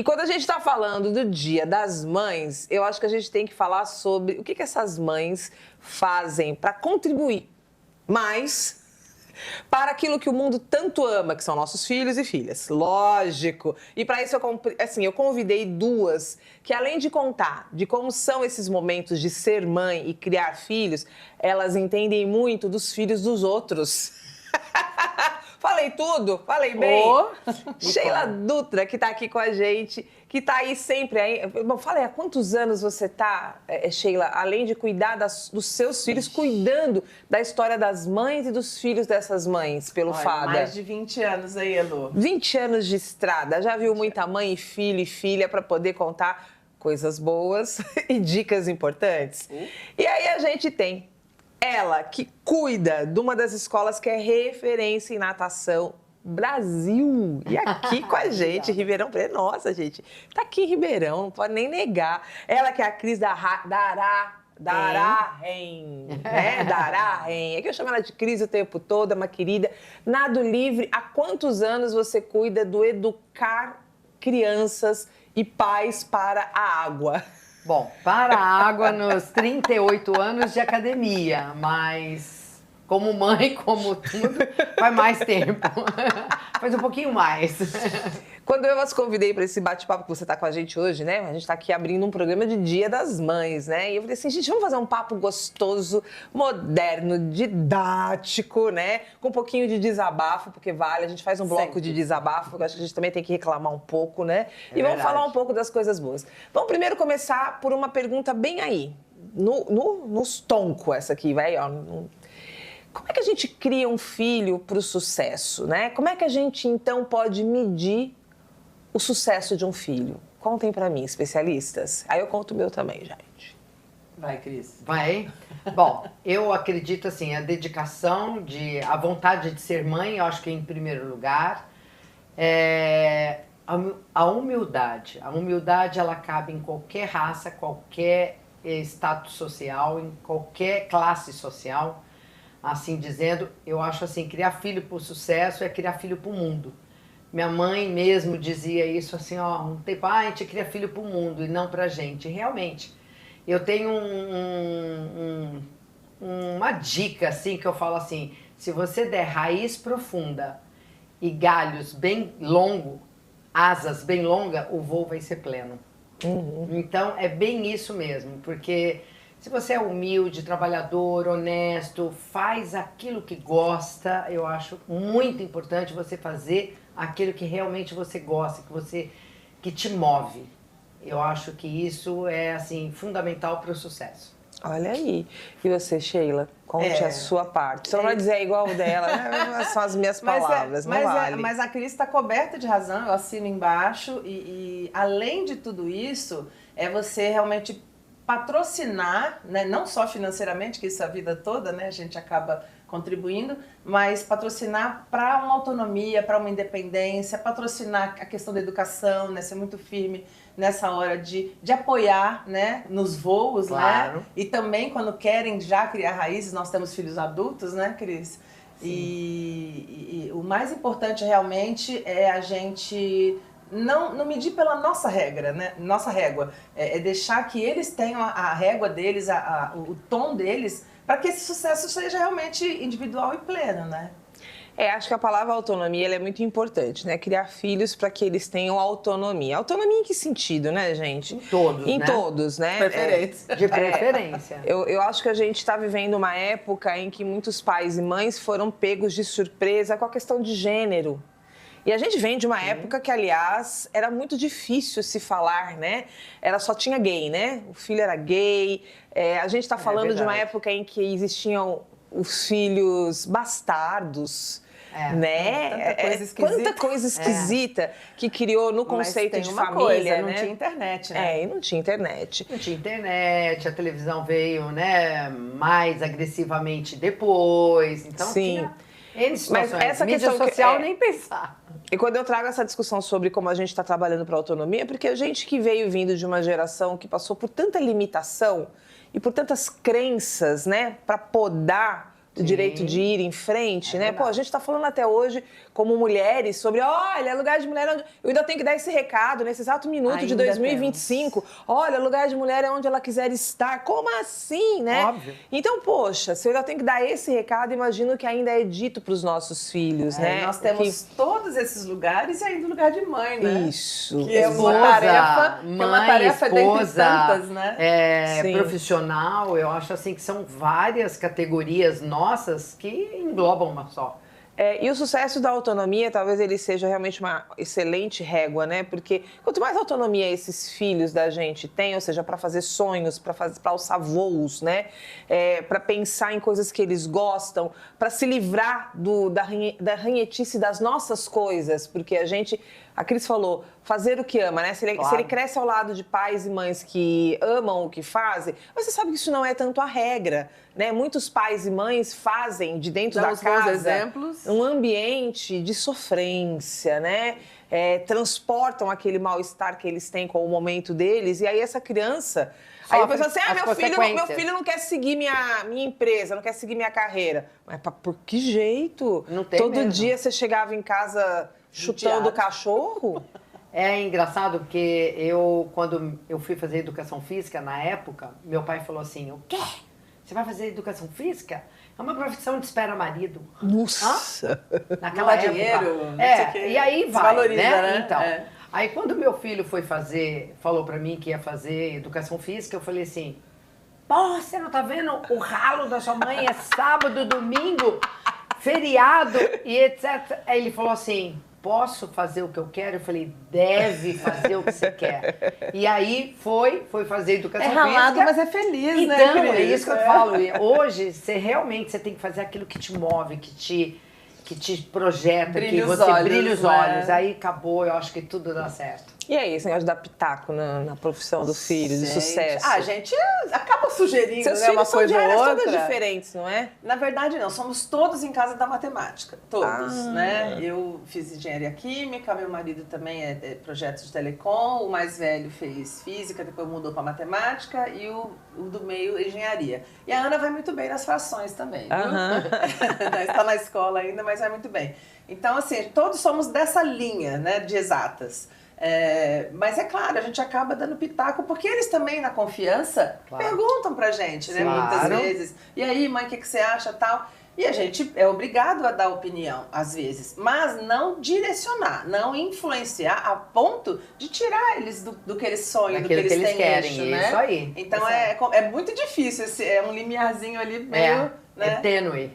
E quando a gente está falando do Dia das Mães, eu acho que a gente tem que falar sobre o que essas mães fazem para contribuir mais para aquilo que o mundo tanto ama, que são nossos filhos e filhas. Lógico. E para isso eu convidei duas que, além de contar de como são esses momentos de ser mãe e criar filhos, elas entendem muito dos filhos dos outros. Falei tudo? Falei bem? Sheila Dutra, que está aqui com a gente, que está aí sempre. Bom, falei, há quantos anos você está, Sheila, além de cuidar dos seus filhos, cuidando da história das mães e dos filhos dessas mães, pelo Fada? Mais de 20 anos aí, Elô. 20 anos de estrada. Já viu muita mãe, filho e filha para poder contar coisas boas e dicas importantes? E aí a gente tem ela, que cuida de uma das escolas que é referência em natação Brasil. E aqui com a gente, Ribeirão Preto. Nossa, gente, tá aqui em Ribeirão, não pode nem negar. Ela que é a Cris da Arahem, né? Da Arahem. É que eu chamo ela de Cris o tempo todo, é uma querida. Nado livre. Há quantos anos você cuida do educar crianças e pais para a água? Bom, para a água nos 38 anos de academia, mas como mãe, como tudo, faz mais tempo. Faz um pouquinho mais. Quando eu as convidei para esse bate-papo que você está com a gente hoje, né? A gente está aqui abrindo um programa de Dia das Mães, né? E eu falei assim, gente, vamos fazer um papo gostoso, moderno, didático, né? Com um pouquinho de desabafo, porque vale. A gente faz um bloco de desabafo, eu acho que a gente também tem que reclamar um pouco, né? E vamos falar um pouco das coisas boas. Vamos primeiro começar por uma pergunta bem aí, nos tonco essa aqui, vai, ó. Como é que a gente cria um filho para o sucesso, né? Como é que a gente, então, pode medir o sucesso de um filho? Contem para mim, especialistas. Aí eu conto o meu também, gente. Vai, Cris. Vai? Bom, eu acredito assim, a dedicação, a vontade de ser mãe, eu acho que em primeiro lugar. A humildade. A humildade, ela cabe em qualquer raça, qualquer status social, em qualquer classe social. Assim dizendo, eu acho assim, criar filho para o sucesso é criar filho para o mundo. Minha mãe mesmo dizia isso assim, ó, um tempo, a gente cria filho para o mundo e não para a gente. Realmente, eu tenho uma dica assim, que eu falo assim, se você der raiz profunda e galhos bem longos, asas bem longas, o voo vai ser pleno. Então, é bem isso mesmo, porque se você é humilde, trabalhador, honesto, faz aquilo que gosta, eu acho muito importante você fazer aquilo que realmente você gosta, que te move. Eu acho que isso é assim fundamental para o sucesso. Olha aí. E você, Sheila? Conte a sua parte. Você não vai dizer igual o dela, né? São as minhas palavras, não vale. Mas a Cris está coberta de razão, eu assino embaixo. E além de tudo isso, é você realmente patrocinar, né, não só financeiramente, que isso a vida toda, né, a gente acaba contribuindo, mas patrocinar para uma autonomia, para uma independência, patrocinar a questão da educação, né, ser muito firme nessa hora de apoiar, né, nos voos, claro, né, e também quando querem já criar raízes, nós temos filhos adultos, né, Cris? E o mais importante realmente é a gente não medir pela nossa regra, né? Nossa régua. É deixar que eles tenham a régua deles, o tom deles, para que esse sucesso seja realmente individual e pleno, né? Acho que a palavra autonomia ela é muito importante, né? Criar filhos para que eles tenham autonomia. Autonomia em que sentido, né, gente? Em todos, em né? todos, né? Preferência. De preferência. Eu acho que a gente está vivendo uma época em que muitos pais e mães foram pegos de surpresa com a questão de gênero. E a gente vem de uma época que, aliás, era muito difícil se falar, né? Só tinha gay, né? O filho era gay. A gente está falando de uma época em que existiam os filhos bastardos, né? Quanta coisa esquisita que criou no conceito de família, né? Não tinha internet, né? E não tinha internet. Não tinha internet, a televisão veio, né, mais agressivamente depois. Então, tinha mas essa mídia questão social nem pensar. E quando eu trago essa discussão sobre como a gente está trabalhando para a autonomia, é porque a gente que veio vindo de uma geração que passou por tanta limitação e por tantas crenças, né, para podar do direito de ir em frente, né? Pô, a gente tá falando até hoje, como mulheres, sobre, olha, lugar de mulher... Eu ainda tenho que dar esse recado nesse exato minuto de 2025. Olha, lugar de mulher é onde ela quiser estar. Como assim, né? Óbvio. Então, poxa, se eu ainda tenho que dar esse recado, imagino que ainda é dito para os nossos filhos, né? Nós temos todos esses lugares e ainda o lugar de mãe, né? Isso. Que é uma tarefa, dentre tantas, né? Profissional, eu acho assim que são várias categorias nossas que englobam uma só. E o sucesso da autonomia, talvez ele seja realmente uma excelente régua, né? Porque quanto mais autonomia esses filhos da gente têm, ou seja, para fazer sonhos, para alçar voos, né? Para pensar em coisas que eles gostam, para se livrar da ranhetice das nossas coisas, porque a gente, a Cris falou, fazer o que ama, né? Se ele cresce ao lado de pais e mães que amam o que fazem, mas você sabe que isso não é tanto a regra, né? Muitos pais e mães fazem de dentro da casa exemplos. Um ambiente de sofrência, né? Transportam aquele mal-estar que eles têm com o momento deles, e aí essa criança... Aí depois assim, meu filho não quer seguir minha empresa, não quer seguir minha carreira. Mas por que jeito? Não tem Todo mesmo. dia você chegava em casa chutando o cachorro? É engraçado porque quando eu fui fazer educação física, na época, meu pai falou assim, o quê? Você vai fazer educação física? É uma profissão de espera marido. Nossa! Naquela época. Dinheiro, e aí vai, né? Então, aí quando meu filho falou pra mim que ia fazer educação física, eu falei assim, pô, você não tá vendo o ralo da sua mãe? É sábado, domingo, feriado e etc. Aí ele falou assim, posso fazer o que eu quero? Eu falei, deve fazer o que você quer. E aí foi fazer educação física. É ralado, mas é feliz, né, Então, Cris? é isso que eu falo. E hoje, você tem que fazer aquilo que te move, que te projeta, Brilha que os você olhos, brilha os né? olhos. Aí acabou, eu acho que tudo dá certo. E aí, esse negócio de dar pitaco na profissão do filho, de sucesso? A gente acaba sugerindo, Seus né, filhos uma são coisa de ou áreas outra. todas diferentes, não é? Na verdade, não. Somos todos em casa da matemática. Todos, né? Eu fiz engenharia química, meu marido também é projetos de telecom, o mais velho fez física, depois mudou para matemática e o do meio, engenharia. E a Ana vai muito bem nas frações também, viu? Está na escola ainda, mas vai muito bem. Então, assim, todos somos dessa linha, né, de exatas. Mas é claro, a gente acaba dando pitaco, porque eles também, na confiança, perguntam pra gente, né, muitas vezes. E aí, mãe, o que você acha, tal? E a gente é obrigado a dar opinião, às vezes, mas não direcionar, não influenciar a ponto de tirar eles do que eles sonham, do que eles têm querem, eixo, né? isso aí. Então é muito difícil, é um limiarzinho ali meio... É tênue.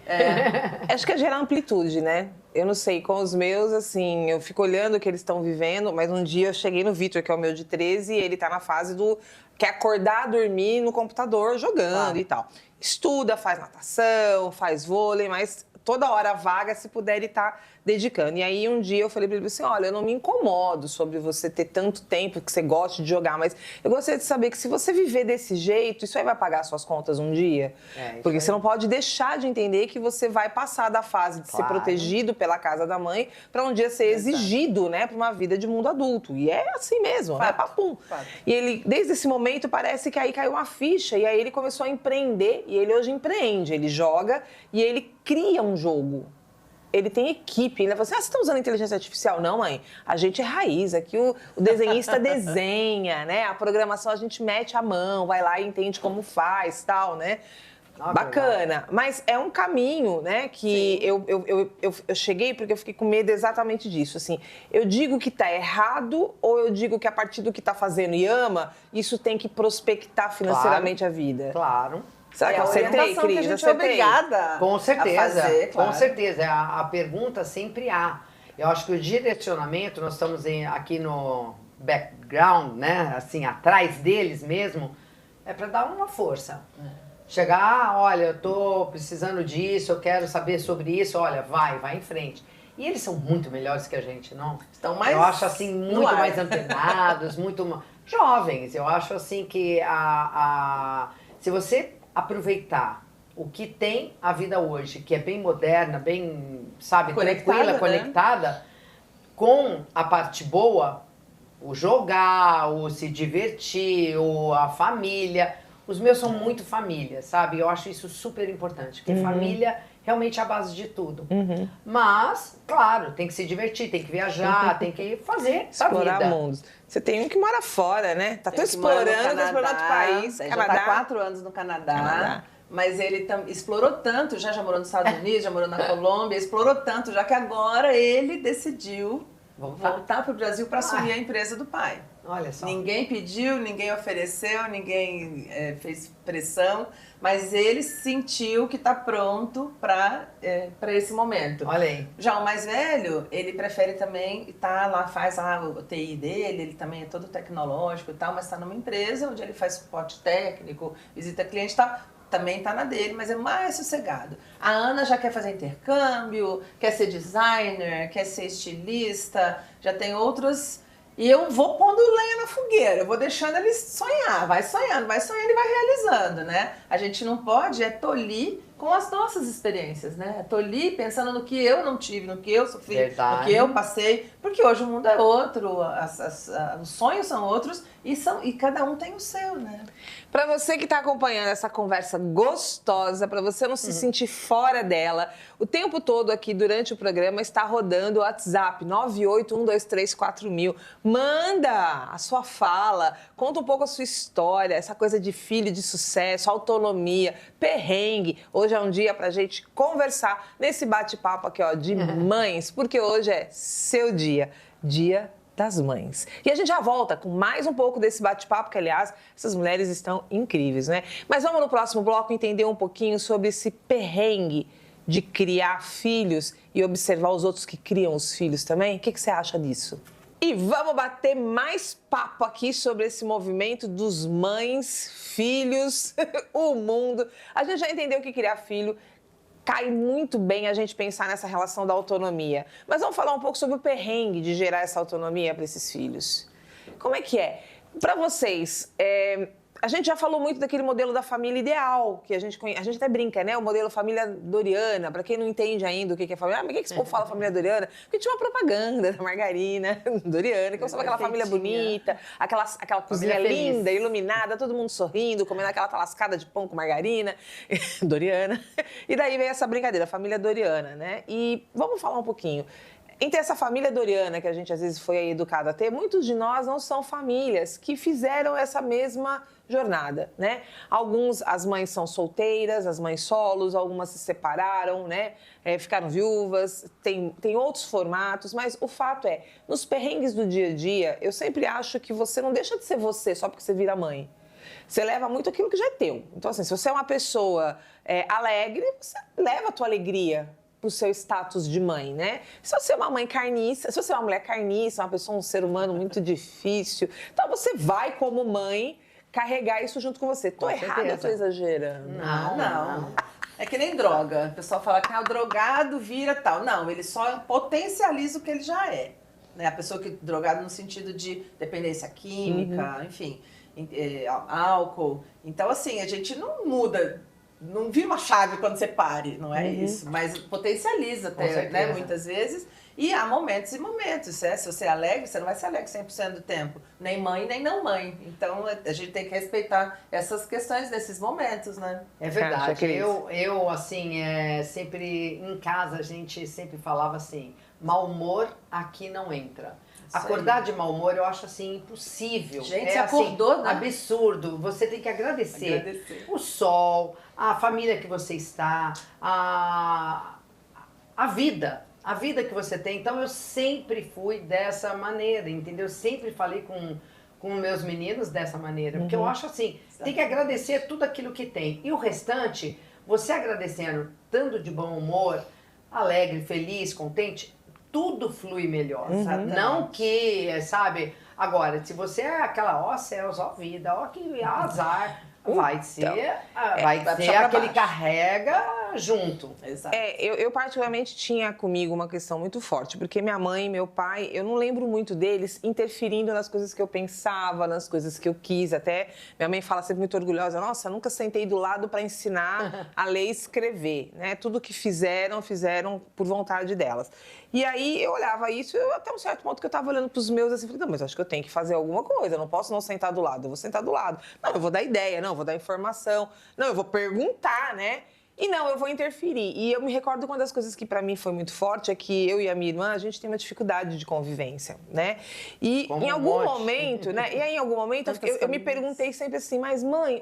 Acho que é gerar amplitude, né? Eu não sei, com os meus, assim, eu fico olhando o que eles estão vivendo, mas um dia eu cheguei no Vitor, que é o meu de 13, e ele tá na fase do... quer acordar, dormir no computador, jogando e tal. Estuda, faz natação, faz vôlei, mas toda hora vaga, se puder, ele tá dedicando. E aí um dia eu falei pra ele assim, olha, eu não me incomodo sobre você ter tanto tempo que você gosta de jogar, mas eu gostaria de saber que se você viver desse jeito, isso aí vai pagar suas contas um dia? Porque você não pode deixar de entender que você vai passar da fase de ser protegido pela casa da mãe para um dia ser exigido, né, para uma vida de mundo adulto. E é assim mesmo, né, papum. E ele, desde esse momento, parece que aí caiu uma ficha, e aí ele começou a empreender, e ele hoje empreende, ele joga e ele cria um jogo. Ele tem equipe, ele fala assim, você está usando inteligência artificial? Não, mãe, a gente é raiz, aqui o desenhista desenha, né? A programação a gente mete a mão, vai lá e entende como faz, tal, né? Bacana, mas é um caminho, né, que eu cheguei porque eu fiquei com medo exatamente disso, assim, eu digo que tá errado ou eu digo que a partir do que tá fazendo e ama, isso tem que prospectar financeiramente a vida? Claro. Será que eu acertei, Cris? Que a gente é obrigada com certeza, a fazer, claro. Com certeza. A pergunta sempre há. Eu acho que o direcionamento, nós estamos aqui no background, né? Assim, atrás deles mesmo, é para dar uma força. Chegar, olha, eu tô precisando disso, eu quero saber sobre isso, olha, vai em frente. E eles são muito melhores que a gente, não? Estão mais... Eu acho, assim, muito mais antenados, muito jovens. Eu acho, assim, que se você aproveitar o que tem a vida hoje, que é bem moderna, bem, sabe, tranquila, né? conectada, com a parte boa, o jogar, o se divertir, a família. Os meus são muito família, sabe? Eu acho isso super importante, porque família realmente a base de tudo. Mas, claro, tem que se divertir, tem que viajar, tem que fazer essa Explorar vida. mundos. Você tem um que mora fora, né? Tá Tem tão que morar no explorando, tá explorando outro país. Já Canadá. tá 4 anos no Canadá. Mas ele explorou tanto, já morou nos Estados Unidos, já morou na Colômbia, explorou tanto, já que agora ele decidiu voltar para o Brasil para assumir a empresa do pai. Olha só. Ninguém pediu, ninguém ofereceu, ninguém fez pressão, mas ele sentiu que está pronto para esse momento. Olha aí. Já o mais velho, ele prefere também estar lá, faz o TI dele, ele também é todo tecnológico e tal, mas está numa empresa onde ele faz suporte técnico, visita cliente e tal. Também está na dele, mas é mais sossegado. A Ana já quer fazer intercâmbio, quer ser designer, quer ser estilista, já tem outras. E eu vou pondo lenha na fogueira, eu vou deixando ele sonhar, vai sonhando e vai realizando, né? A gente não pode tolir com as nossas experiências, né? Tolir pensando no que eu não tive, no que eu sofri, Verdade. no que eu passei, porque hoje o mundo é outro, os sonhos são outros e cada um tem o seu, né? Para você que está acompanhando essa conversa gostosa, para você não se sentir fora dela, o tempo todo aqui durante o programa está rodando o WhatsApp 981234000. Manda a sua fala, conta um pouco a sua história, essa coisa de filho de sucesso, autonomia, perrengue. Hoje é um dia para a gente conversar nesse bate-papo aqui, ó, de mães, porque hoje é seu dia, Dia das Mães. E a gente já volta com mais um pouco desse bate-papo, que, aliás, essas mulheres estão incríveis, né? Mas vamos no próximo bloco entender um pouquinho sobre esse perrengue de criar filhos e observar os outros que criam os filhos também. O que você acha disso? E vamos bater mais papo aqui sobre esse movimento dos mães, filhos, o mundo. A gente já entendeu que criar filho cai muito bem a gente pensar nessa relação da autonomia. Mas vamos falar um pouco sobre o perrengue de gerar essa autonomia para esses filhos. Como é que é? Para vocês, a gente já falou muito daquele modelo da família ideal, que a gente até brinca, né? O modelo família Doriana, para quem não entende ainda o que é família. Ah, mas o que esse povo fala família Doriana? Porque tinha uma propaganda da margarina Doriana, que mostrava aquela família bonita, aquela cozinha linda, iluminada, todo mundo sorrindo, comendo aquela talascada de pão com margarina Doriana. E daí veio essa brincadeira, família Doriana, né? E vamos falar um pouquinho. Entre essa família Doriana que a gente às vezes foi educado a ter, muitos de nós não são famílias que fizeram essa mesma jornada, né? As mães são solteiras, as mães solos, algumas se separaram, né? Ficaram viúvas, tem outros formatos, mas o fato é, nos perrengues do dia a dia, eu sempre acho que você não deixa de ser você só porque você vira mãe. Você leva muito aquilo que já é teu. Então, assim, se você é uma pessoa alegre, você leva a tua alegria pro seu status de mãe, né? Se você é uma mãe carniça, se você é uma mulher carniça, uma pessoa, um ser humano muito difícil, então você vai, como mãe, carregar isso junto com você. Tô errada ou tô exagerando? Não. É que nem droga. O pessoal fala que o drogado vira tal. Não, ele só potencializa o que ele já é. Né? A pessoa que drogado no sentido de dependência química, enfim, álcool. Então, assim, a gente não muda. Não vira uma chave quando você pare, não é isso. Mas potencializa até, né, muitas vezes. E há momentos e momentos. Se você é alegre, você não vai ser alegre 100% do tempo. Nem mãe, nem não mãe. Então, a gente tem que respeitar essas questões nesses momentos, né? É verdade. Eu assim, sempre em casa, a gente sempre falava assim, mau humor aqui não entra. Acordar de mau humor eu acho assim impossível. Gente, você acordou, assim, né? Absurdo. Você tem que agradecer o sol, a família que você está, a vida que você tem. Então eu sempre fui dessa maneira, entendeu? Eu sempre falei com meus meninos dessa maneira, porque eu acho assim, tem que agradecer tudo aquilo que tem. E o restante, você agradecendo, estando de bom humor, alegre, feliz, contente, tudo flui melhor, sabe? Não que, sabe? Agora, se você é aquela, ó céus, ó vida, ó que azar, vai ser aquele carrega junto. Exato. Eu particularmente tinha comigo uma questão muito forte, porque minha mãe e meu pai, eu não lembro muito deles interferindo nas coisas que eu pensava, nas coisas que eu quis. Até minha mãe fala sempre muito orgulhosa, nossa, nunca sentei do lado para ensinar a ler e escrever, né? Tudo que fizeram por vontade delas. E aí eu olhava isso, até um certo ponto que eu estava olhando para os meus assim, falei, não, mas acho que eu tenho que fazer alguma coisa, eu não posso não sentar do lado, eu vou sentar do lado. Não, eu vou dar ideia, não, eu vou dar informação, não, eu vou perguntar, né? E não, eu vou interferir. E eu me recordo que uma das coisas que pra mim foi muito forte é que eu e a minha irmã, a gente tem uma dificuldade de convivência, né? E Como em um algum monte. momento, né? E aí, em algum momento, eu me perguntei sempre assim, mas mãe,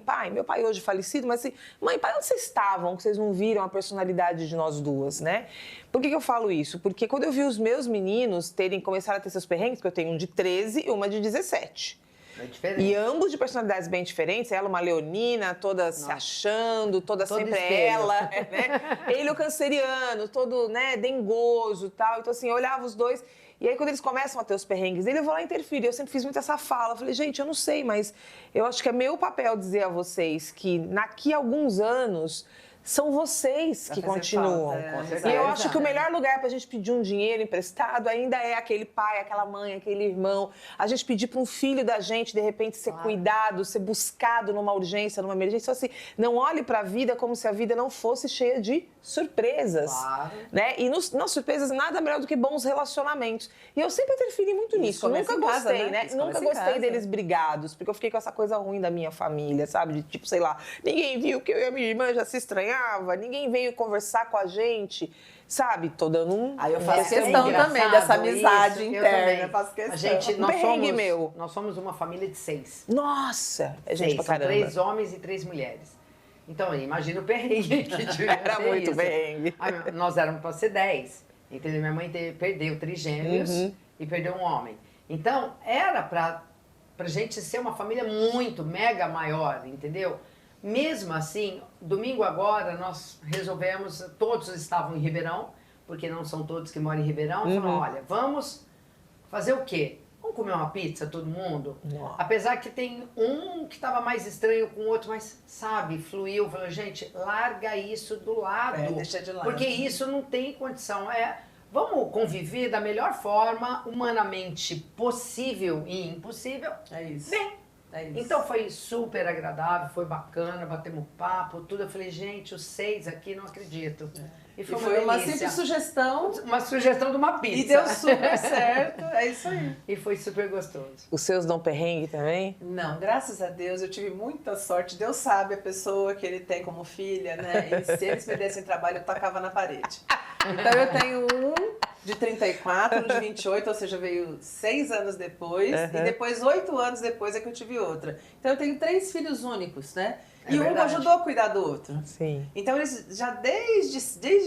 pai, meu pai hoje falecido, mas assim, mãe, pai, onde vocês estavam que vocês não viram a personalidade de nós duas, né? Por que eu falo isso? Porque quando eu vi os meus meninos começaram a ter seus perrengues, que eu tenho um de 13 e uma de 17. É diferente. E ambos de personalidades bem diferentes. Ela uma leonina, toda se achando, toda sempre espelho. ela, né? Ele o canceriano, todo, né, dengoso e tal. Então, assim, eu olhava os dois. E aí, quando eles começam a ter os perrengues dele, eu vou lá interferir. Eu sempre fiz muito essa fala. Eu falei, gente, eu não sei, mas eu acho que é meu papel dizer a vocês que daqui a alguns anos são vocês que continuam. Falta, E eu acho que o melhor lugar pra gente pedir um dinheiro emprestado ainda é aquele pai, aquela mãe, aquele irmão. A gente pedir para um filho da gente, de repente, ser cuidado, ser buscado numa urgência, numa emergência. Então, assim, não olhe pra vida como se a vida não fosse cheia de surpresas. Claro. Né? E nas surpresas, nada melhor do que bons relacionamentos. E eu sempre interferi muito nisso. começa Nunca em casa, gostei, né? né? Isso Nunca começa em gostei casa. deles brigados, porque eu fiquei com essa coisa ruim da minha família, sabe? De tipo, sei lá, ninguém viu que eu e a minha irmã já se estranhava, ninguém veio conversar com a gente, sabe? Tô dando um... Aí eu faço É questão engraçado também dessa amizade isso, eu interna. também. Eu faço questão. A gente, perrengue nós somos uma família de 6. Nossa! É gente 6, pra são caramba. 3 homens e 3 mulheres. Então, imagina o perrengue que devia Era ser muito isso. perrengue. Nós éramos para ser 10. Entendeu? Minha mãe perdeu trigêmeos e perdeu um homem. Então, era pra gente ser uma família muito, mega maior, entendeu? Mesmo assim, domingo agora, nós resolvemos, todos estavam em Ribeirão, porque não são todos que moram em Ribeirão, falaram, olha, vamos fazer o quê? Vamos comer uma pizza, todo mundo? Nossa. Apesar que tem um que estava mais estranho com o outro, mas, sabe, fluiu. Falou, gente, larga isso do lado. Deixa de lado. Porque isso não tem condição. Vamos conviver da melhor forma, humanamente possível e impossível. É isso. Bem, É isso. então foi super agradável, foi bacana, batemos papo, tudo. Eu falei, gente, os 6 aqui não acredito. E foi foi uma delícia. simples sugestão Uma sugestão de uma pizza. e deu super certo. É isso aí. E foi super gostoso. Os seus dão perrengue também? Não, graças a Deus eu tive muita sorte. Deus sabe a pessoa que ele tem como filha, né? E se eles me dessem trabalho, eu tacava na parede. Então eu tenho um de 34, um de 28, ou seja, veio 6 anos depois. E depois, 8 anos depois, é que eu tive outra. Então eu tenho 3 filhos únicos, né? E um verdade. ajudou a cuidar do outro. Sim. Então eles já desde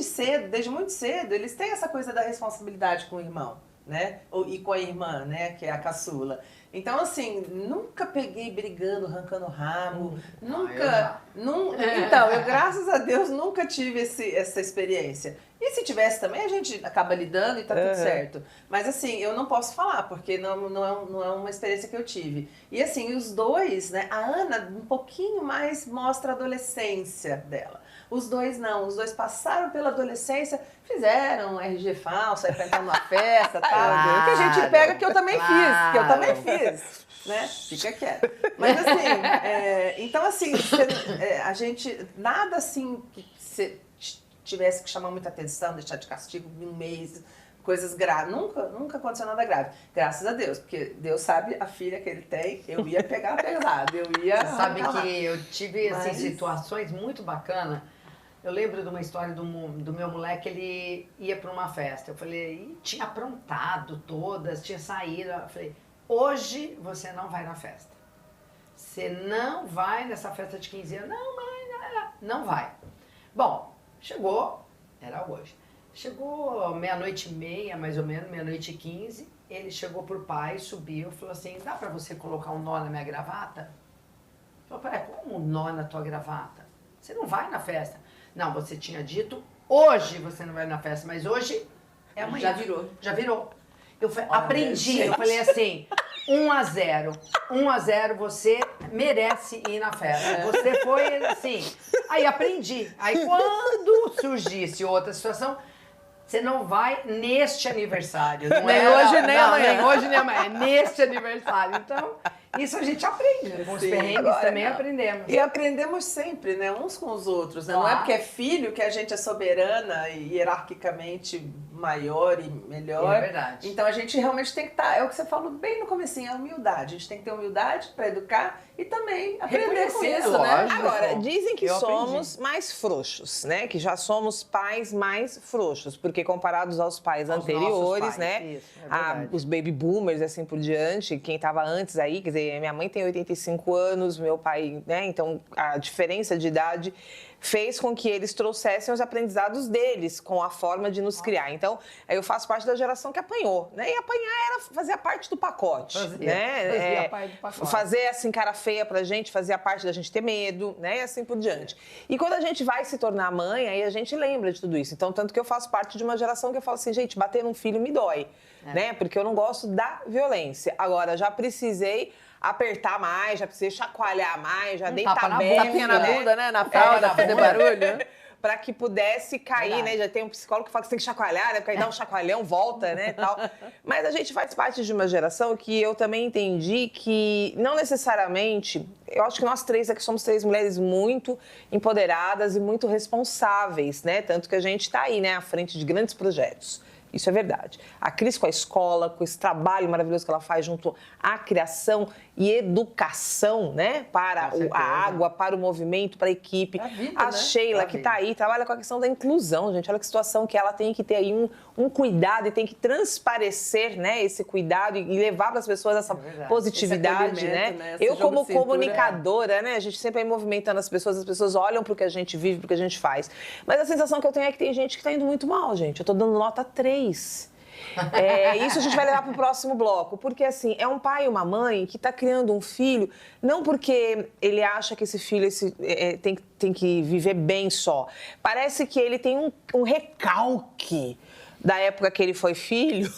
cedo, desde muito cedo, eles têm essa coisa da responsabilidade com o irmão, né? E com a irmã, né? Que é a caçula. Então, assim, nunca peguei brigando, arrancando rabo, nunca... Então, eu, graças a Deus, nunca tive essa experiência. E se tivesse também, a gente acaba lidando e tá tudo certo. Mas, assim, eu não posso falar, porque não é uma experiência que eu tive. E, assim, os dois, né? A Ana, um pouquinho mais mostra a adolescência dela. Os dois não, os dois passaram pela adolescência, fizeram RG falso, aí pra entrar numa festa e tal. Claro, que a gente pega, que eu também claro. fiz, que eu também fiz, né? Fica quieto. Mas assim, então assim, a gente, nada assim que você tivesse que chamar muita atenção, deixar de castigo um mês, coisas graves. Nunca aconteceu nada grave. Graças a Deus, porque Deus sabe a filha que ele tem, eu ia pegar pesado, eu ia... Você sabe arrancar. que eu tive assim, Mas- situações muito bacanas. Eu lembro de uma história do meu moleque, ele ia para uma festa. Eu falei, e tinha aprontado todas, tinha saído. Eu falei, hoje você não vai na festa. Você não vai nessa festa de 15 anos. Não, mãe, não vai. Bom, chegou, era hoje. Chegou 00:30, mais ou menos, 00:15. Ele chegou pro pai, subiu, falou assim, dá pra você colocar um nó na minha gravata? Falei, peraí, como um nó na tua gravata? Você não vai na festa. Não, você tinha dito, hoje você não vai na festa, mas hoje é amanhã. Já virou. Já virou. Eu Olha, aprendi, eu gente. falei assim, 1-0. 1-0, você merece ir na festa. Você foi assim. Aí aprendi. Aí quando surgisse outra situação, você não vai neste aniversário. Não Nem é, hoje, nem amanhã. Nem hoje, nem amanhã. É neste aniversário. Então, isso a gente aprende. Com os Sim, perrengues agora também não. aprendemos. E aprendemos sempre, né? Uns com os outros, né? Não é Claro. porque é filho que a gente é soberana e hierarquicamente maior e melhor. É verdade. Então a gente realmente tem que estar, é o que você falou bem no comecinho, a humildade. A gente tem que ter humildade para educar e também aprender com Reconhecer, isso, né? lógico. Agora, dizem que Eu somos mais frouxos, né? Que já somos pais mais frouxos, porque comparados aos pais Aos anteriores, nossos pais, né? isso, é verdade. Os baby boomers, assim por diante, quem estava antes aí, quer dizer, minha mãe tem 85 anos, meu pai, né? Então, a diferença de idade fez com que eles trouxessem os aprendizados deles com a forma de nos criar. Então, eu faço parte da geração que apanhou, né? E apanhar fazia parte do pacote, né? Fazia parte do pacote. Fazer assim cara feia pra gente fazia parte da gente ter medo, né? E assim por diante. E quando a gente vai se tornar mãe, aí a gente lembra de tudo isso. Então, tanto que eu faço parte de uma geração que eu falo assim, gente, bater num filho me dói, né? Porque eu não gosto da violência. Agora, já precisei apertar mais, já precisei chacoalhar mais, já dei Tapinha na bunda, né? Na fralda, fazer barulho. Para que pudesse cair, Verdade. né? Já tem um psicólogo que fala que você tem que chacoalhar, né? Porque aí dá um chacoalhão, volta, né? Tal. Mas a gente faz parte de uma geração que eu também entendi que não necessariamente. Eu acho que nós três aqui somos três mulheres muito empoderadas e muito responsáveis, né? Tanto que a gente está aí, né? À frente de grandes projetos. Isso é verdade. A Cris com a escola, com esse trabalho maravilhoso que ela faz junto à criação e educação, né? Para a água, para o movimento, para a equipe. A vida, A né? Sheila, que está aí, trabalha com a questão da inclusão, gente. Olha que situação que ela tem que ter aí um cuidado e tem que transparecer, né? Esse cuidado e levar para as pessoas essa positividade, Esse né? acolhimento, né? Esse Eu, jogo como de cintura, comunicadora, né? A gente sempre vai movimentando as pessoas olham para o que a gente vive, para o que a gente faz. Mas a sensação que eu tenho é que tem gente que está indo muito mal, gente. Eu estou dando nota 3. Isso a gente vai levar para o próximo bloco, porque assim, é um pai e uma mãe que está criando um filho, não porque ele acha que esse filho tem que viver bem só. Parece que ele tem um recalque da época que ele foi filho,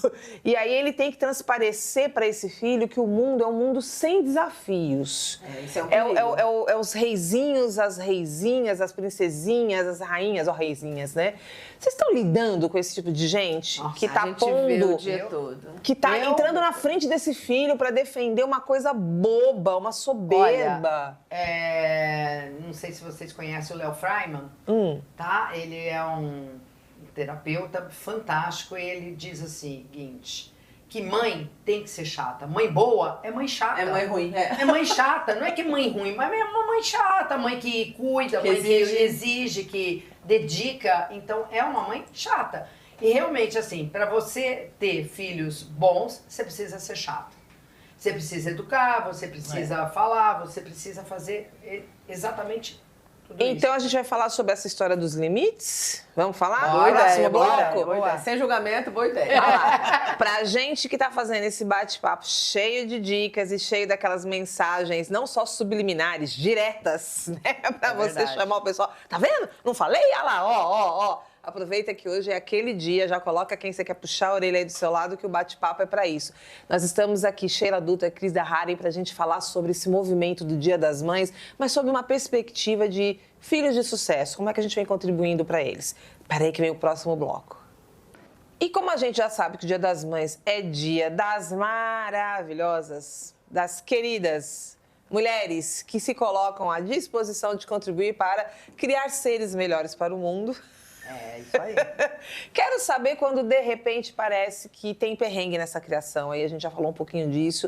e aí ele tem que transparecer para esse filho que o mundo é um mundo sem desafios. Isso é um perigo. É os reizinhos, as reizinhas, as princesinhas, as rainhas, ou reizinhas, né? Vocês estão lidando com esse tipo de gente que tá a gente vê pondo, o dia todo. que tá entrando na frente desse filho para defender uma coisa boba, uma soberba? Olha, não sei se vocês conhecem o Léo Freiman, tá? Ele é um terapeuta fantástico e ele diz o seguinte, que mãe tem que ser chata. Mãe boa é mãe chata. É mãe ruim. É mãe chata. Não é que é mãe ruim, mas é uma mãe chata. Mãe que cuida, mãe que exige, que dedica. Então, é uma mãe chata. E realmente, assim, para você ter filhos bons, você precisa ser chato. Você precisa educar, você precisa falar, você precisa fazer exatamente tudo Então isso. a gente vai falar sobre essa história dos limites? Vamos falar? Boa Próximo ideia, bloco? boa ideia. Sem julgamento, boa ideia. Olha lá, pra gente que tá fazendo esse bate-papo cheio de dicas e cheio daquelas mensagens, não só subliminares, diretas, né? Pra você verdade. chamar o pessoal. Tá vendo? Não falei? Olha lá, ó. Aproveita que hoje é aquele dia, já coloca quem você quer puxar a orelha aí do seu lado, que o bate-papo é pra isso. Nós estamos aqui, Sheila Dutra e Cris da Haren, pra gente falar sobre esse movimento do Dia das Mães, mas sob uma perspectiva de filhos de sucesso. Como é que a gente vem contribuindo pra eles? Peraí que vem o próximo bloco. E como a gente já sabe que o Dia das Mães é dia das maravilhosas, das queridas mulheres que se colocam à disposição de contribuir para criar seres melhores para o mundo. É, isso aí. Quero saber quando, de repente, parece que tem perrengue nessa criação. Aí a gente já falou um pouquinho disso.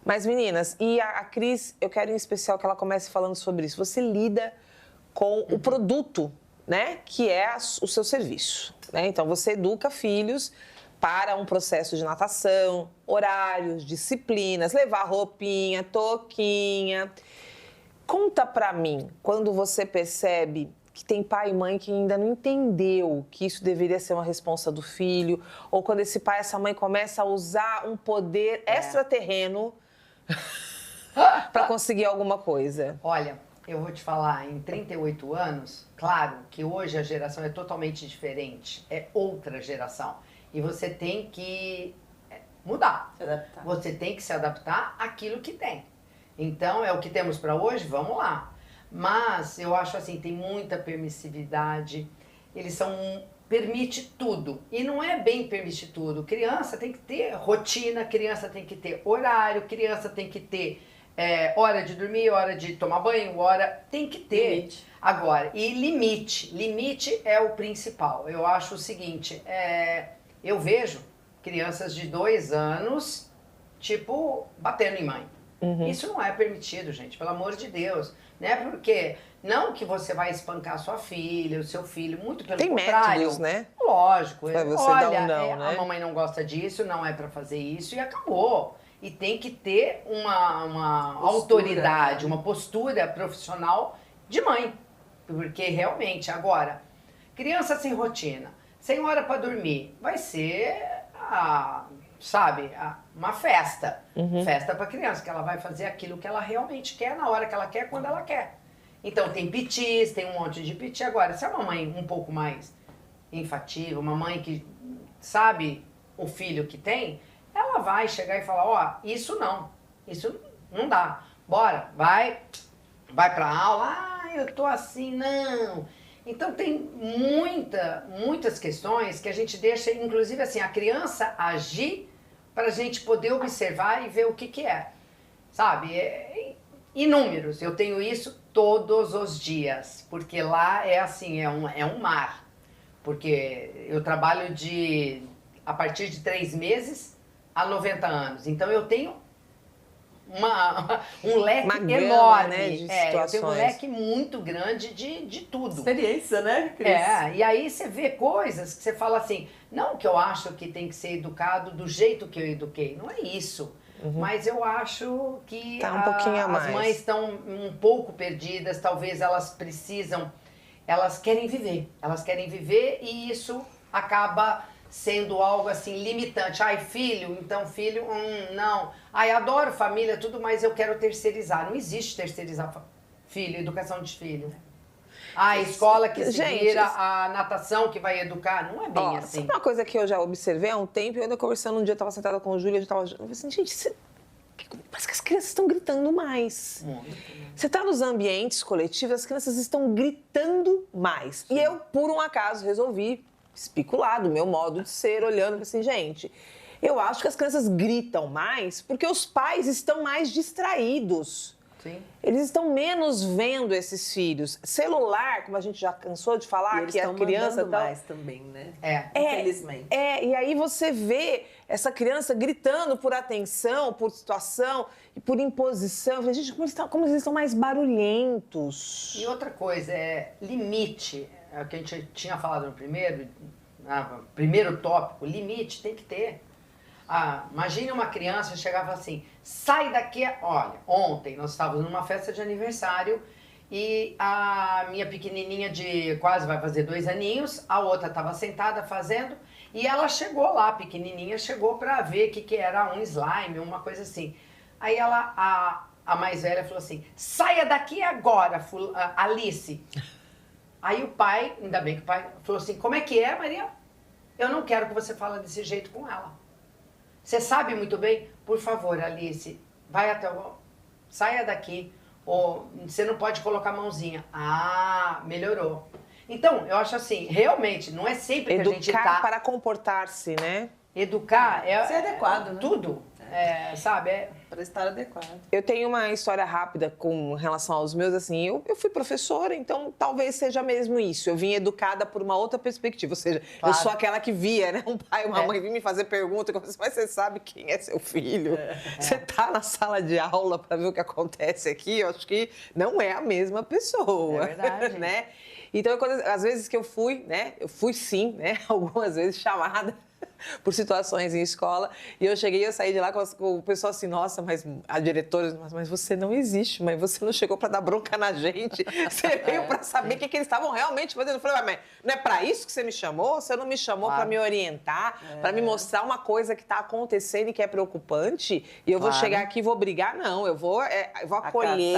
Mas, meninas, e a Cris, eu quero em especial que ela comece falando sobre isso. Você lida com o produto, né, que é o seu serviço, né? Então, você educa filhos para um processo de natação, horários, disciplinas, levar roupinha, touquinha. Conta pra mim, quando você percebe que tem pai e mãe que ainda não entendeu que isso deveria ser uma responsa do filho, ou quando esse pai e essa mãe começa a usar um poder extraterreno para conseguir alguma coisa. Olha, eu vou te falar, em 38 anos, claro que hoje a geração é totalmente diferente, é outra geração. E você tem que mudar. Se adaptar. Você tem que se adaptar àquilo que tem. Então, é o que temos para hoje, vamos lá. Mas eu acho assim, tem muita permissividade, eles permite tudo. E não é bem permite tudo. Criança tem que ter rotina, criança tem que ter horário, criança tem que ter hora de dormir, hora de tomar banho, tem que ter. Limite. Agora, e limite. Limite é o principal. Eu acho o seguinte, Eu vejo crianças de 2 anos, tipo, batendo em mãe. Isso não é permitido, gente, pelo amor de Deus. Né? Porque não que você vai espancar sua filha, o seu filho, muito pelo contrário. Tem métodos, né? Lógico. Pra você olha, dar um não, né? a mamãe não gosta disso, não é pra fazer isso e acabou. E tem que ter uma autoridade, uma postura profissional de mãe. Porque realmente, agora, criança sem rotina, sem hora para dormir, vai ser, uma festa. Festa para criança, que ela vai fazer aquilo que ela realmente quer, na hora que ela quer, quando ela quer. Então tem pitis, tem um monte de piti. Agora, se é uma mãe um pouco mais infativa, uma mãe que sabe o filho que tem, ela vai chegar e falar, ó, isso não dá. Bora, vai pra aula, eu tô assim, não. Então tem muitas questões que a gente deixa, inclusive assim, a criança agir pra gente poder observar e ver o que é. Sabe? Inúmeros. Eu tenho isso todos os dias, porque lá é assim, é um mar. Porque eu trabalho a partir de 3 meses a 90 anos. Então eu tenho um leque enorme. Né, de eu tenho um leque muito grande de tudo. Experiência, né, Cris? E aí você vê coisas que você fala assim, não que eu acho que tem que ser educado do jeito que eu eduquei, não é isso. Mas eu acho que tá um pouquinho a mais. As mães estão um pouco perdidas, talvez elas querem viver e isso acaba sendo algo assim limitante. Ai, filho, não. Ai, adoro família, tudo, mas eu quero terceirizar. Não existe terceirizar filho, educação de filho. A escola que se vira, a natação que vai educar, não é bem assim. Sabe uma coisa que eu já observei há um tempo, eu ainda conversando um dia, eu estava sentada com o Júlio, eu falei assim, gente, parece que as crianças estão gritando mais. Você está nos ambientes coletivos, as crianças estão gritando mais. Sim. E eu, por um acaso, resolvi especular do meu modo de ser, olhando assim, gente, eu acho que as crianças gritam mais porque os pais estão mais distraídos. Sim. Eles estão menos vendo esses filhos. Celular, como a gente já cansou de falar, que a criança tá mais também, né? Infelizmente. E aí você vê essa criança gritando por atenção, por situação e por imposição. Eu falei, gente, como eles estão mais barulhentos. E outra coisa, limite. É o que a gente tinha falado no primeiro tópico, limite tem que ter. Imagine uma criança chegar e falar assim, sai daqui. Olha, ontem nós estávamos numa festa de aniversário e a minha pequenininha de quase vai fazer 2 aninhos, a outra estava sentada fazendo e ela chegou lá, pequenininha, chegou para ver o que era um slime, uma coisa assim. Aí a mais velha falou assim, saia daqui agora, Alice. Aí o pai, ainda bem que o pai falou assim, como é que é, Maria? Eu não quero que você fale desse jeito com ela. Você sabe muito bem? Por favor, Alice, vai até saia daqui. Ou você não pode colocar a mãozinha. Melhorou. Então, eu acho assim, realmente, não é sempre que a gente Educar para comportar-se, né? Educar ser adequado, né? Tudo. Para estar adequado. Eu tenho uma história rápida com relação aos meus, assim, eu fui professora, então talvez seja mesmo isso. Eu vim educada por uma outra perspectiva, ou seja, eu sou aquela que via, né? Um pai e uma mãe vir me fazer pergunta, mas você sabe quem é seu filho? Você tá na sala de aula para ver o que acontece aqui? Eu acho que não é a mesma pessoa. É verdade. Né? Então, às vezes que eu fui, né? Eu fui sim, né? Algumas vezes chamada por situações em escola, e eu cheguei, eu saí de lá com o pessoal assim, nossa, mas a diretora, mas você não existe, mãe, você não chegou para dar bronca na gente, você veio para saber o que eles estavam realmente fazendo. Eu falei, mas não é para isso que você me chamou? Você não me chamou para me orientar, para me mostrar uma coisa que está acontecendo e que é preocupante, e eu vou chegar aqui e vou brigar? Não, eu vou acolher,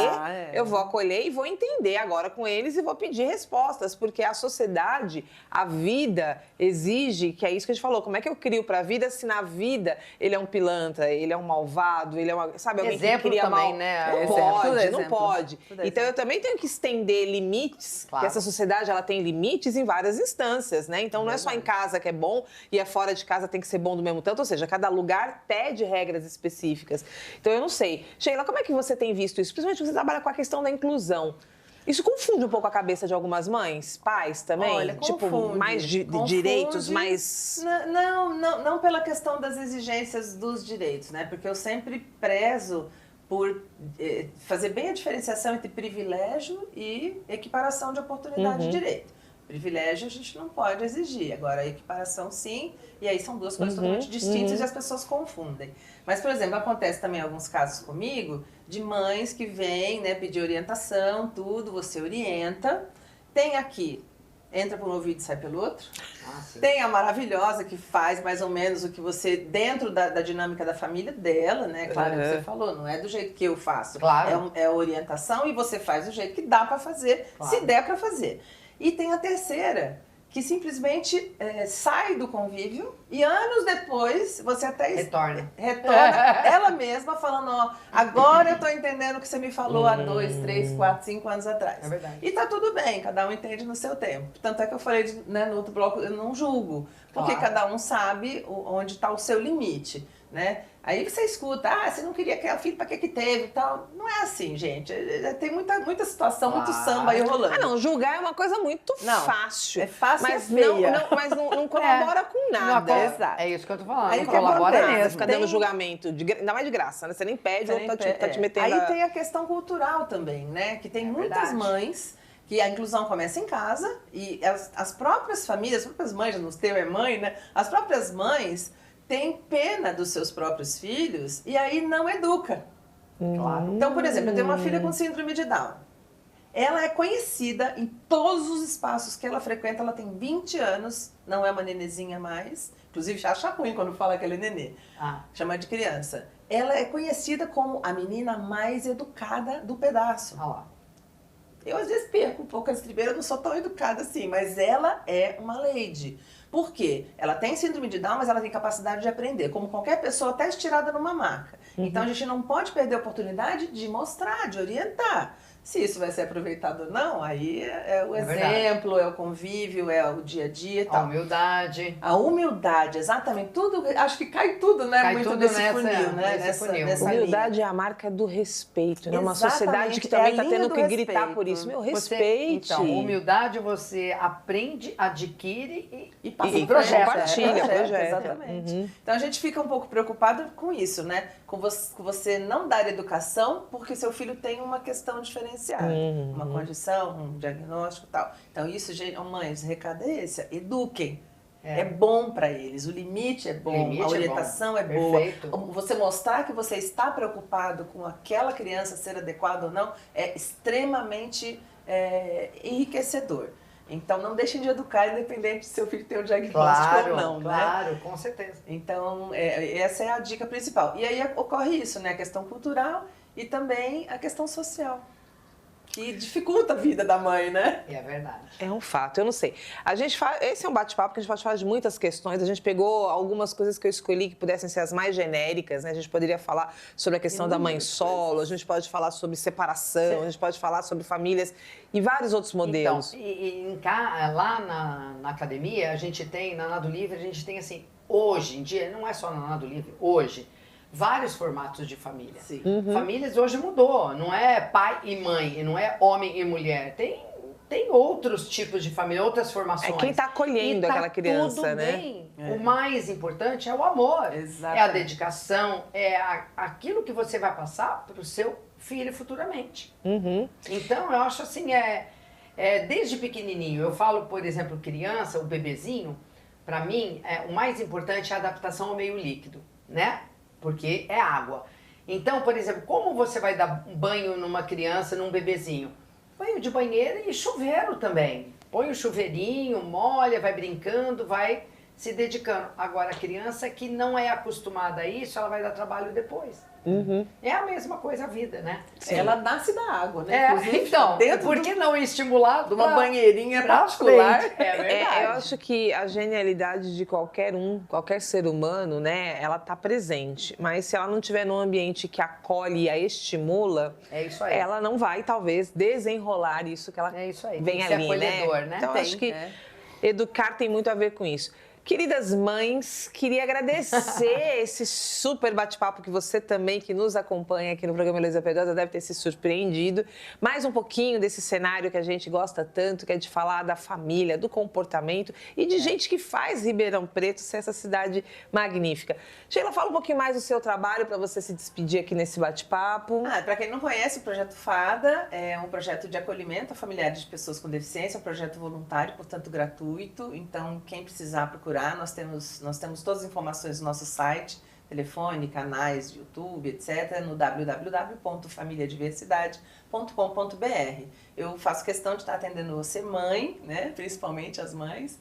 eu vou acolher e vou entender agora com eles e vou pedir respostas, porque a sociedade, a vida exige, que é isso que a gente falou, como é que eu crio pra vida se na vida ele é um pilantra, ele é um malvado, ele é sabe, alguém exemplo que cria também, mal. né? Não pode. Então eu também tenho que estender limites, que essa sociedade ela tem limites em várias instâncias, né? Então não é só em casa que é bom e fora de casa tem que ser bom do mesmo tanto, ou seja, cada lugar pede regras específicas. Então eu não sei. Sheila, como é que você tem visto isso? Principalmente você trabalha com a questão da inclusão. Isso confunde um pouco a cabeça de algumas mães, pais também? Olha, tipo, confunde, mais direitos, mais... Não pela questão das exigências dos direitos, né? Porque eu sempre prezo por fazer bem a diferenciação entre privilégio e equiparação de oportunidade de direito. Privilégio a gente não pode exigir, agora a equiparação sim, e aí são duas coisas totalmente distintas e as pessoas confundem. Mas, por exemplo, acontece também alguns casos comigo de mães que vêm, né, pedir orientação, tudo, você orienta, tem aqui, entra por um ouvido e sai pelo outro, tem a maravilhosa que faz mais ou menos o que você, dentro da dinâmica da família dela, né, claro, que você falou, não é do jeito que eu faço, Claro. é orientação e você faz do jeito que dá para fazer, se der para fazer. E tem a terceira, que simplesmente sai do convívio e anos depois você até Retorna ela mesma falando, ó, agora eu tô entendendo o que você me falou há 2, 3, 4, 5 anos atrás. É verdade. E tá tudo bem, cada um entende no seu tempo. Tanto é que eu falei né, no outro bloco, eu não julgo, porque cada um sabe onde está o seu limite, né? Aí você escuta, você não queria que a filha, pra que teve e tal. Não é assim, gente. Tem muita situação, muito samba aí rolando. Não, julgar é uma coisa muito fácil. É fácil, mas e feia. mas não colabora com nada. Exato. É isso que eu tô falando, Aí não o que colabora acontece? mesmo. Fica dando julgamento, ainda mais de graça, né? Você nem pede, ou tá te metendo... Aí tem a questão cultural também, né? Que tem muitas mães que a inclusão começa em casa e as próprias famílias, as próprias mães, no teu é mãe, né? As próprias mães têm pena dos seus próprios filhos e aí não educa. Claro. Então, por exemplo, eu tenho uma filha com síndrome de Down. Ela é conhecida em todos os espaços que ela frequenta, ela tem 20 anos, não é uma nenezinha mais, inclusive acha ruim quando fala que ela é nenê, chama de criança. Ela é conhecida como a menina mais educada do pedaço. Eu às vezes perco um pouco a estribeira, eu não sou tão educada assim, mas ela é uma lady. Por quê? Ela tem síndrome de Down, mas ela tem capacidade de aprender, como qualquer pessoa, até estirada numa maca. Então a gente não pode perder a oportunidade de mostrar, de orientar. Se isso vai ser aproveitado ou não, aí é o exemplo, é o convívio, é o dia a dia e tal. A humildade. A humildade, exatamente. Tudo, acho que cai tudo, né? Cai muito tudo nesse nessa, funil, né? nesse funil. Nessa Humildade linha. é a marca do respeito, né? Uma Exatamente, sociedade que é a também está linha tendo do que gritar respeito. por isso. Meu, Você, respeite. então, humildade você aprende, adquire E passa E em frente, compartilha, exatamente. Então a gente fica um pouco preocupado com isso, né? Com você não dar educação porque seu filho tem uma questão diferenciada, uma condição, um diagnóstico e tal. Então isso, mães, o recado é esse, eduquem. É bom para eles, o limite é bom, a orientação é boa. Perfeito. Você mostrar que você está preocupado com aquela criança ser adequada ou não é extremamente enriquecedor. Então, não deixem de educar, independente de seu filho ter o diagnóstico ou não, né? Claro, com certeza. Então, essa é a dica principal. E aí ocorre isso, né? A questão cultural e também a questão social, que dificulta a vida da mãe, né? É verdade. É um fato, eu não sei. Esse é um bate-papo que a gente pode falar de muitas questões. A gente pegou algumas coisas que eu escolhi que pudessem ser as mais genéricas, né? A gente poderia falar sobre a questão da mãe solo, a gente pode falar sobre separação, a gente pode falar sobre famílias e vários outros modelos. Então, lá na academia, a gente tem, na Nado Livre, a gente tem assim, hoje em dia, não é só na Nado Livre, hoje, vários formatos de família. Sim. Famílias hoje mudou, não é pai e mãe, não é homem e mulher, tem outros tipos de família, outras formações. É quem está acolhendo aquela criança, tudo né? Bem. O mais importante é o amor, Exatamente. é a dedicação, é aquilo que você vai passar para o seu filho futuramente. Então, eu acho assim, desde pequenininho, eu falo, por exemplo, criança, o bebezinho, para mim, o mais importante é a adaptação ao meio líquido, né? Porque é água. Então, por exemplo, como você vai dar banho numa criança, num bebezinho? Banho de banheira e chuveiro também. Põe o chuveirinho, molha, vai brincando, vai se dedicando. Agora, a criança que não é acostumada a isso, ela vai dar trabalho depois. É a mesma coisa a vida, né? Ela nasce da água, né? Inclusive, Então, dentro por que não estimular de uma banheirinha particular? É verdade. Eu acho que a genialidade de qualquer ser humano, né, ela tá presente. Mas se ela não estiver num ambiente que acolhe e a estimula, isso aí. ela não vai, talvez, desenrolar isso que ela É isso aí. vem Tem que ser ali, acolhedor, né? Então, acho que educar tem muito a ver com isso. Queridas mães, queria agradecer esse super bate-papo que você também, que nos acompanha aqui no programa Heloísa Pedrosa, deve ter se surpreendido. Mais um pouquinho desse cenário que a gente gosta tanto, que é de falar da família, do comportamento e de gente que faz Ribeirão Preto ser essa cidade magnífica. Sheila, fala um pouquinho mais do seu trabalho para você se despedir aqui nesse bate-papo. Para quem não conhece, o Projeto FADA é um projeto de acolhimento a familiares de pessoas com deficiência, um projeto voluntário, portanto gratuito. Então, quem precisar procurar, nós temos todas as informações no nosso site, telefone, canais, YouTube, etc., no www.familiadiversidade.com.br. Eu faço questão de estar atendendo você, mãe, né? Principalmente as mães,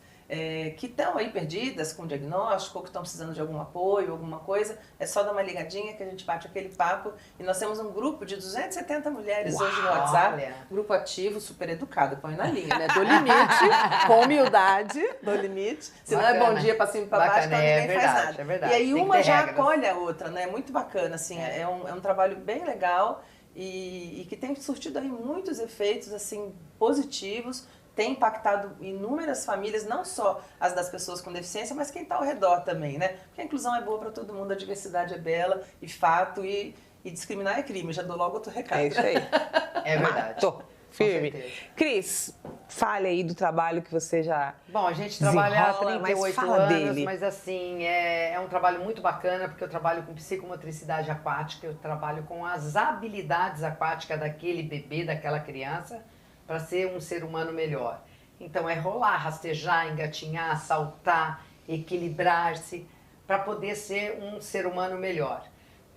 que estão aí perdidas com diagnóstico ou que estão precisando de algum apoio, alguma coisa. É só dar uma ligadinha que a gente bate aquele papo. E nós temos um grupo de 270 mulheres hoje no WhatsApp. Grupo ativo, super educado, põe na linha, né? Do limite, com humildade, do limite. Se não é bom dia para cima e para baixo, então ninguém faz nada. É verdade. E aí uma já acolhe a outra, né? Muito bacana, assim, é um trabalho bem legal e que tem surtido aí muitos efeitos, assim, positivos. Tem impactado inúmeras famílias, não só as das pessoas com deficiência, mas quem está ao redor também, né? Porque a inclusão é boa para todo mundo, a diversidade é bela e fato, e discriminar é crime. Já dou logo outro recado. É isso aí. É verdade. Tô firme. Cris, fale aí do trabalho que você já Bom, a gente trabalha há desenrola, 38 mas fala anos, dele. mas assim, é um trabalho muito bacana, porque eu trabalho com psicomotricidade aquática, eu trabalho com as habilidades aquáticas daquele bebê, daquela criança, para ser um ser humano melhor. Então é rolar, rastejar, engatinhar, saltar, equilibrar-se, para poder ser um ser humano melhor.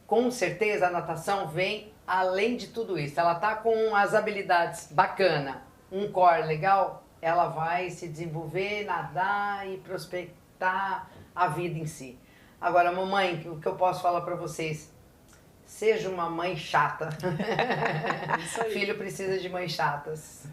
Com certeza a natação vem além de tudo isso. Ela tá com as habilidades bacana, um core legal, ela vai se desenvolver, nadar e prospectar a vida em si. Agora, mamãe, o que eu posso falar para vocês? Seja uma mãe chata. Filho precisa de mães chatas.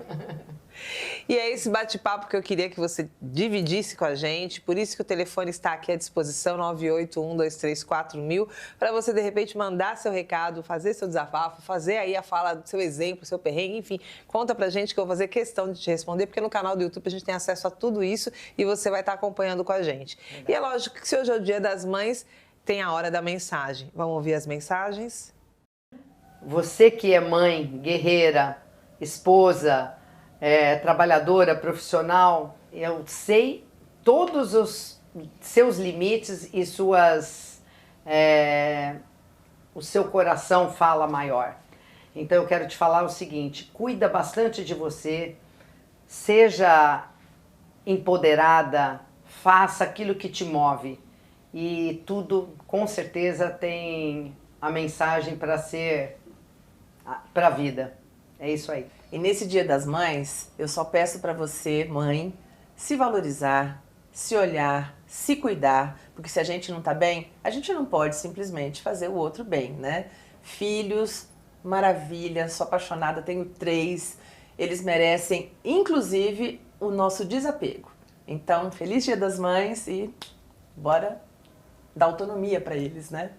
E é esse bate-papo que eu queria que você dividisse com a gente, por isso que o telefone está aqui à disposição, 981234000, para você, de repente, mandar seu recado, fazer seu desabafo, fazer aí a fala do seu exemplo, seu perrengue, enfim, conta pra gente que eu vou fazer questão de te responder, porque no canal do YouTube a gente tem acesso a tudo isso e você vai estar acompanhando com a gente. Verdade. E é lógico que se hoje é o Dia das Mães, tem a hora da mensagem. Vamos ouvir as mensagens? Você que é mãe, guerreira, esposa, trabalhadora, profissional, eu sei todos os seus limites e o seu coração fala maior. Então eu quero te falar o seguinte, cuida bastante de você, seja empoderada, faça aquilo que te move. E tudo, com certeza, tem a mensagem para ser para a vida. É isso aí. E nesse Dia das Mães, eu só peço para você, mãe, se valorizar, se olhar, se cuidar, porque se a gente não tá bem, a gente não pode simplesmente fazer o outro bem, né? Filhos, maravilha, sou apaixonada, tenho 3, eles merecem, inclusive, o nosso desapego. Então, feliz Dia das Mães e bora dar autonomia para eles, né?